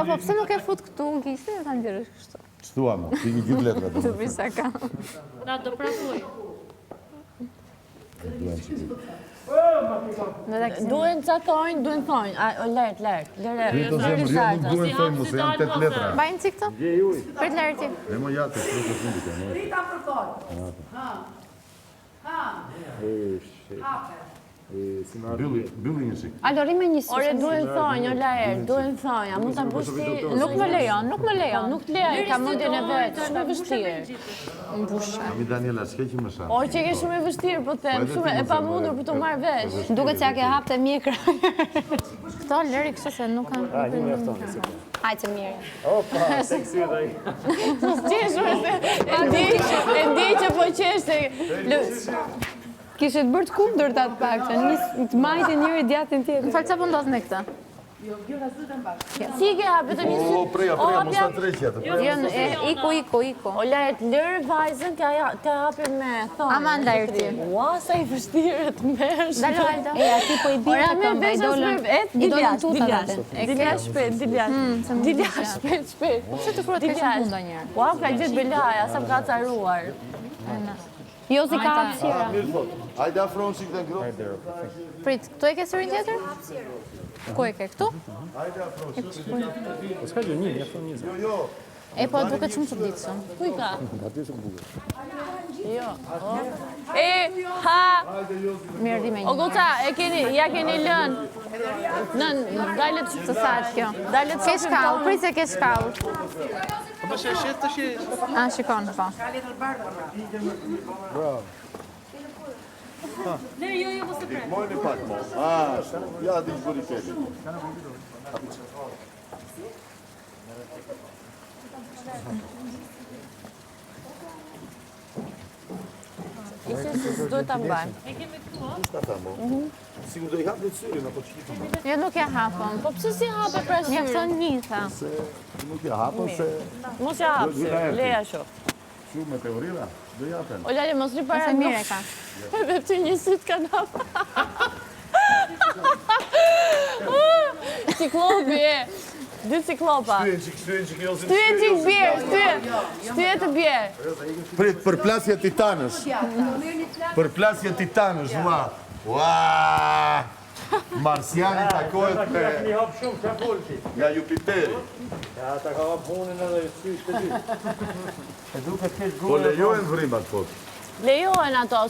po pse nuk e fut këtu në kishtë e ta ngjërësh kështu? Ç'thua më? Ti një gjithë letra. Të bisa ka. Na do pravuj. Duhen ca thonjë, duhen thonjë. Lert. Rito zemër, jo nuk duhen thonjë, mos janë 8 letra. Bajnë cik të? Prit lerti. E më jate, të fundit e më. Rita për thonjë. Bylli një shik. Alori me një Ore, duhen thonjë, Lert, duhen thonjë. A mund ta bësh ti? Nuk më lejon. Nuk të lejoj, ka mendjen e vet, shumë e vështirë. Ami Daniela, s'ke që më shanë. O, që ke shumë e vështirë, po them, shumë e pamundur për të marrë vesh. Duket se ja ke hapte mjekra. Këto lëri kështu se nuk kanë. Hajde të mirë. Opa, seksi dhe i. Qeshur se e ndjej që po qesh se Kishe të bërë të kundër të atë pak, që të majtë njëri djatin tjetër. Më falë, qa po ndodhë me këta? Si ke hapë vetëm një sy. Preja, mos ta treqja të preja. Iko. O Lert, lërë vajzën të hapim me thonë. Aman Lerti. Ua, sa i vështirë të mërsh. Dalo, Aldo. E, ati po i bia të këmba, i dolën Dilja shpet. Pse të furat kështë në funda njerë? Ua, ka gjithë Belaja, sa më ka caruar. Jo si ka hapësira. Mirë thot. Hajde afron si këtë ngro. Prit, këtu e ke sërin tjetër? Ku e ke këtu? Hajde afron si këtë. S'ka gjë një, jafton një. Jo. E po duket shumë çuditshëm. Ku i ka? Aty është bukur. Jo. Ha! Mirë di me O një. goca, ja keni lënë. Nën, dalet Të thatë kjo. Dalet Ke shkallë, prit se ke shkallë. Po më shet të shi. A, shikon, po. Bravo. Jo, mos të pre. Mojnë pak mo. Ja di zbëri peli. Ishe se s'do ta mbaj. E kemi këtu, o? Shka ta mo? Sigur do i hap në syrin, apo që kitë më? Jo, nuk ja hapëm. Po pse si hape pra syrin? Mjafton një, tha. Se nuk ja hapën, se Mos ja hap syrin, leja shoh. shu me teorira, do japen. O Lale, mos ri para Se mirë e ka. Edhe ty një syt kanë hap. Ciklopi e. Dy ciklopa. Shtyën që kjo si... Shtyje qik bjerë, shtyje të bjerë. Prit, përplasje titanës. Përplasje titanës, ua. Marsiani takohet me... Një hap shumë, që folti. Nga Jupiteri. Ja, ta ka hap punën edhe sy të dy. E duke të kesh Po lejohen vrimbat, po. Lejohen ato.